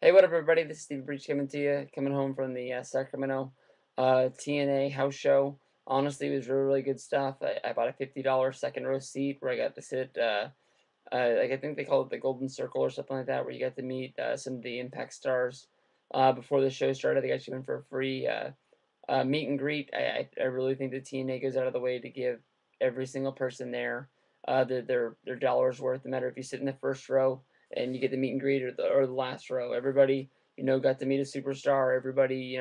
Hey, what up, everybody? This is Stevie Breech coming to you, coming home from the Sacramento TNA house show. Honestly, it was really, really good stuff. I bought a $50 second row seat where I got to sit, like I think they call it the Golden Circle or something like that, where you got to meet some of the Impact stars before the show started. They actually went for a free meet and greet. I really think the TNA goes out of the way to give every single person there their dollars worth. No matter if you sit in the first row and you get the meet and greet or the last row, everybody got to meet a superstar. Everybody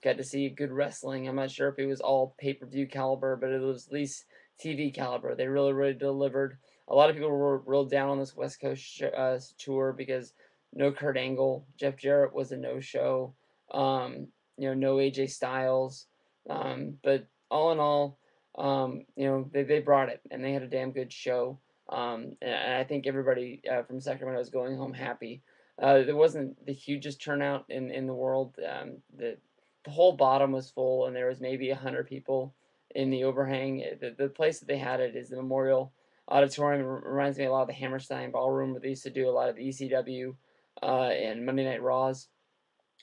got to see good wrestling. I'm not sure if it was all pay-per-view caliber, but it was at least TV caliber. They really really delivered. A lot of people were real down on this West Coast tour because no Kurt Angle, Jeff Jarrett was a no-show. No AJ Styles. But all in all, they brought it and they had a damn good show. And I think everybody from Sacramento is going home happy. There wasn't the hugest turnout in the world. The whole bottom was full, and there was maybe 100 people in the overhang. The place that they had it is the Memorial Auditorium. It reminds me a lot of the Hammerstein Ballroom, where they used to do a lot of the ECW and Monday Night Raws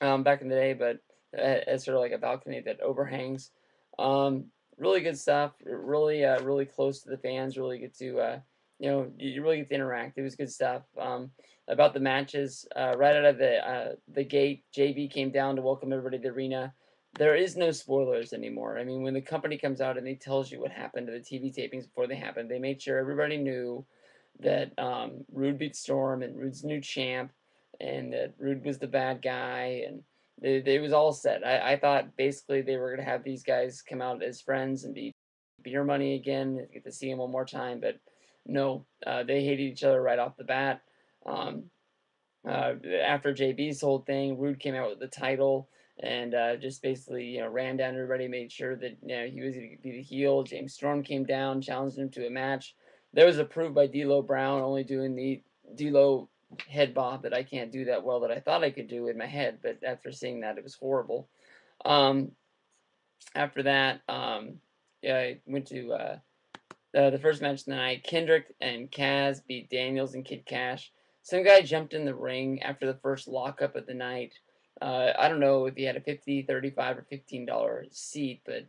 back in the day, but as sort of like a balcony that overhangs. Really good stuff. Really, really close to the fans. Really get to, you really get to interact. It was good stuff. About the matches, right out of the gate, JB came down to welcome everybody to the arena. There is no spoilers anymore. I mean, when the company comes out and they tells you what happened to the TV tapings before they happened, they made sure everybody knew that Rude beat Storm and Rude's new champ, and that Rude was the bad guy, and they was all set. I thought basically they were gonna have these guys come out as friends and be beer money again, get to see them one more time, but no, they hated each other right off the bat. Um, After JB's whole thing, Rude came out with the title and just basically ran down everybody, made sure that he was going to be the heel. James Storm came down, challenged him to a match. That was approved by D'Lo Brown, only doing the D'Lo head bob that I can't do that well that I thought I could do in my head, but after seeing that, it was horrible. Um, After that, yeah, I went to the first match of the night. Kendrick and Kaz beat Daniels and Kid Cash. Some guy jumped in the ring after the first lockup of the night. I don't know if he had a 50, 35, or $15 seat, but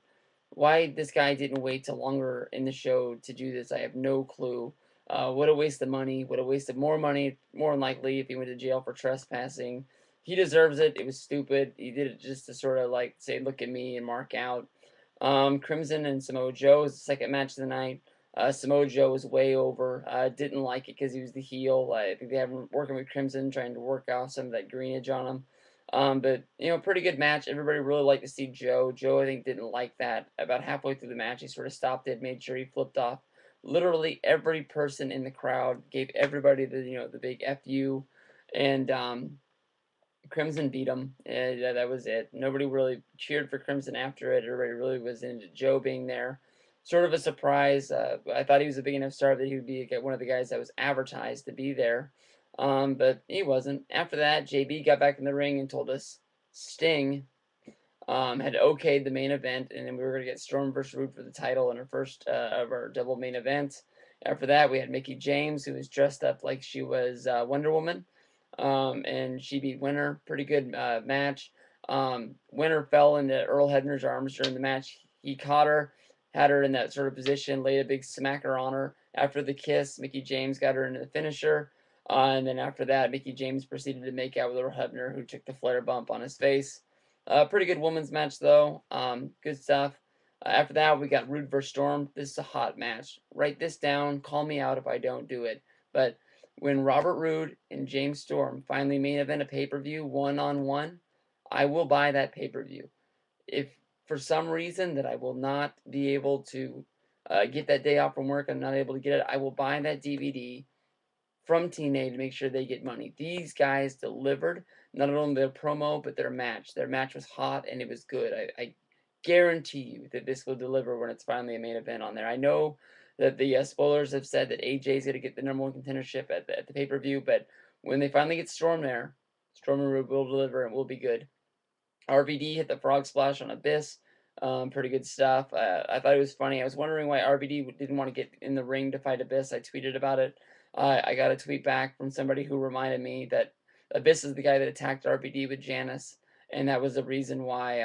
why this guy didn't wait till longer in the show to do this, I have no clue. What a waste of money. Would have wasted more money, more than likely, if he went to jail for trespassing. He deserves it. It was stupid. He did it just to sort of like say, look at me and mark out. Crimson and Samoa Joe was the second match of the night. Samoa Joe was way over. Didn't like it because he was the heel. I think they have him working with Crimson, trying to work off some of that greenage on him. But pretty good match. Everybody really liked to see Joe. Joe, I think, didn't like that. About halfway through the match, he sort of stopped it, made sure he flipped off. Literally every person in the crowd gave everybody the big fu, and Crimson beat him. And that was it. Nobody really cheered for Crimson after it. Everybody really was into Joe being there. Sort of a surprise. I thought he was a big enough star that he would be one of the guys that was advertised to be there. But he wasn't. After that, JB got back in the ring and told us Sting had okayed the main event, and then we were going to get Storm versus Rude for the title in our first of our double main event. After that, we had Mickey James, who was dressed up like she was Wonder Woman, and she beat Winter. Pretty good match. Winter fell into Earl Hebner's arms during the match. He caught her, had her in that sort of position, laid a big smacker on her. After the kiss, Mickey James got her into the finisher. And then after that, Mickey James proceeded to make out with Earl Hebner, who took the flare bump on his face. Pretty good women's match, though. Good stuff. After that, we got Rude vs. Storm. This is a hot match. Write this down. Call me out if I don't do it. But when Robert Roode and James Storm finally main event a pay-per-view one-on-one, I will buy that pay-per-view. If for some reason that I will not be able to get that day off from work, I'm not able to get it, I will buy that DVD from TNA to make sure they get money. These guys delivered not only their promo, but their match. Their match was hot and it was good. I guarantee you that this will deliver when it's finally a main event on there. I know that the spoilers have said that AJ's going to get the number one contendership at the pay per view, but when they finally get Storm there, Storm and Rude will deliver and will be good. RVD hit the frog splash on Abyss. Pretty good stuff. I thought it was funny. I was wondering why RVD didn't want to get in the ring to fight Abyss. I tweeted about it. I got a tweet back from somebody who reminded me that Abyss is the guy that attacked RVD with Janice, and that was the reason why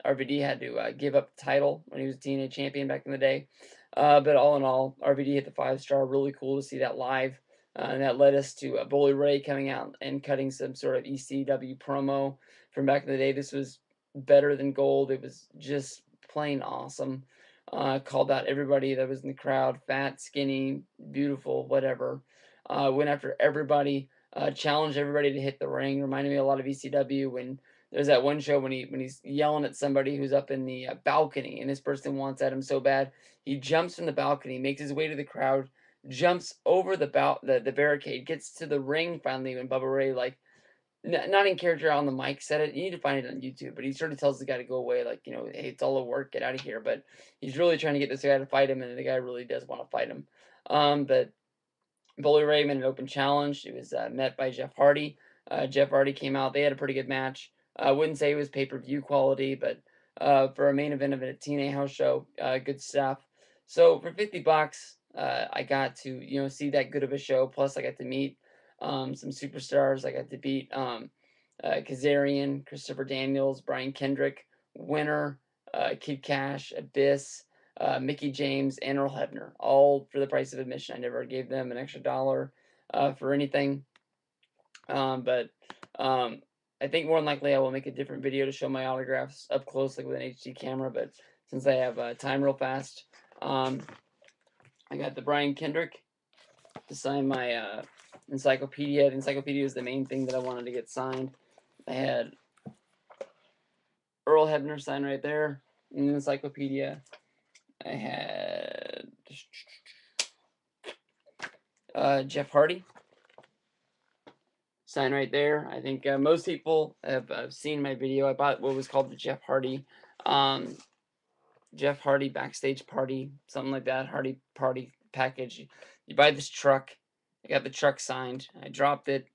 RVD had to give up the title when he was TNA champion back in the day. But all in all, RVD hit the 5-star. Really cool to see that live. And that led us to Bully Ray coming out and cutting some sort of ECW promo from back in the day. This was better than gold. It was just plain awesome. Called out everybody that was in the crowd, fat, skinny, beautiful, whatever. Went after everybody, challenged everybody to hit the ring. Reminded me a lot of ECW when there's that one show when he's yelling at somebody who's up in the balcony, and this person wants at him so bad. He jumps from the balcony, makes his way to the crowd, jumps over the barricade, gets to the ring finally when Bubba Ray, like, not in character on the mic, said it. You need to find it on YouTube, but he sort of tells the guy to go away, like, hey, it's all a work, get out of here. But he's really trying to get this guy to fight him, and the guy really does want to fight him. But Bully Ray made an open challenge. He was met by Jeff Hardy. Jeff Hardy came out. They had a pretty good match. I wouldn't say it was pay-per-view quality, but for a main event of a TNA house show, good stuff. So for $50, I got to see that good of a show. Plus, I got to meet some superstars. I got to beat Kazarian, Christopher Daniels, Brian Kendrick, Winner, Kid Cash, Abyss, Mickey James, and Earl Hebner, all for the price of admission. I never gave them an extra dollar for anything. But I think more than likely I will make a different video to show my autographs up close, like with an HD camera. But since I have time real fast, I got the Brian Kendrick to sign my encyclopedia. The encyclopedia is the main thing that I wanted to get signed. I had Earl Hebner sign right there in the encyclopedia. I had Jeff Hardy sign right there. I think most people have seen my video. I bought what was called the Jeff Hardy backstage party, something like that. Hardy party package. You buy this truck. I got the truck signed. I dropped it.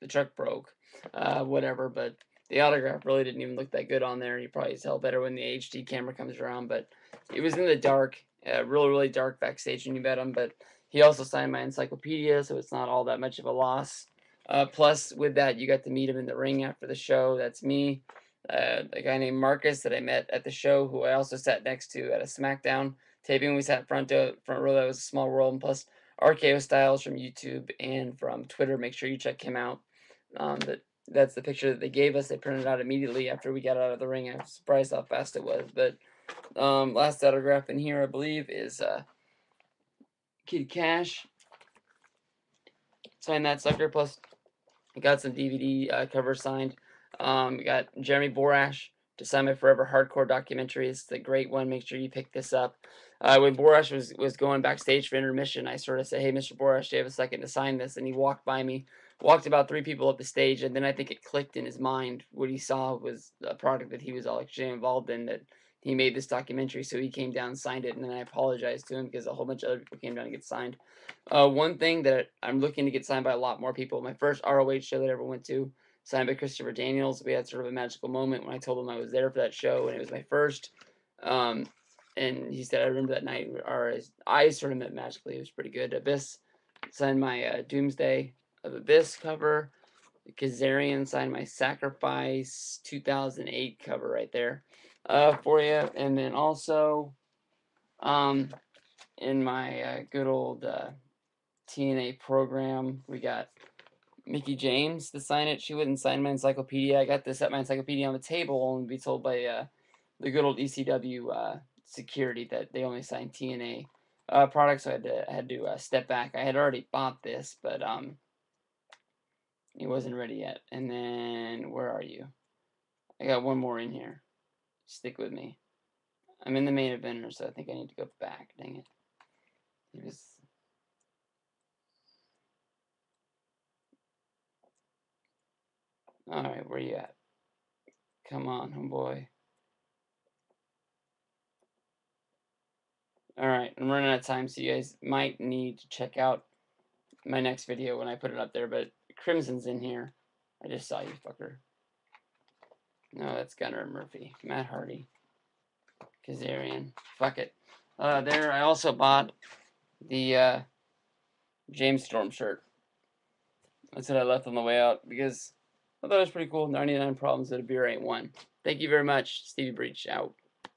The truck broke. Whatever, but the autograph really didn't even look that good on there. You probably tell better when the HD camera comes around, but it was in the dark, really, really dark backstage when you met him. But he also signed my encyclopedia, so it's not all that much of a loss. Plus, with that, you got to meet him in the ring after the show. That's me. A guy named Marcus that I met at the show, who I also sat next to at a SmackDown taping. We sat front row. That was a small world. And plus, RKO Styles from YouTube and from Twitter. Make sure you check him out. That's the picture that they gave us. They printed it out immediately after we got out of the ring. I was surprised how fast it was. But last autograph in here, I believe, is Kid Cash. Signed that sucker. Plus, I got some DVD covers signed. We got Jeremy Borash to sign my Forever Hardcore documentary. It's a great one. Make sure you pick this up. When Borash was going backstage for intermission, I sort of said, hey, Mr. Borash, do you have a second to sign this? And he walked by me, walked about 3 people up the stage, and then I think it clicked in his mind. What he saw was a product that he was all actually involved in, that he made this documentary, so he came down and signed it, and then I apologized to him because a whole bunch of other people came down to get signed. One thing that I'm looking to get signed by a lot more people, my first ROH show that I ever went to, signed by Christopher Daniels. We had sort of a magical moment when I told him I was there for that show, and it was my first. And he said, I remember that night, our eyes sort of met magically. It was pretty good. Abyss signed my Doomsday of Abyss cover. Kazarian signed my Sacrifice 2008 cover right there for you. And then also in my good old TNA program, we got Mickey James to sign it. She wouldn't sign my encyclopedia. I got to set my encyclopedia on the table and be told by the good old ECW security that they only sign TNA products. So I had to step back. I had already bought this, but it wasn't ready yet. And then where are you? I got one more in here. Stick with me. I'm in the main eventer, so I think I need to go back. Dang it. It was. Alright, where you at? Come on, homeboy. Alright, I'm running out of time, so you guys might need to check out my next video when I put it up there, but Crimson's in here. I just saw you, fucker. No, that's Gunnar Murphy. Matt Hardy. Kazarian. Fuck it. There, I also bought the James Storm shirt. That's what I left on the way out, because I thought it was pretty cool. 99 problems that a beer ain't one. Thank you very much, Stevie Breach out.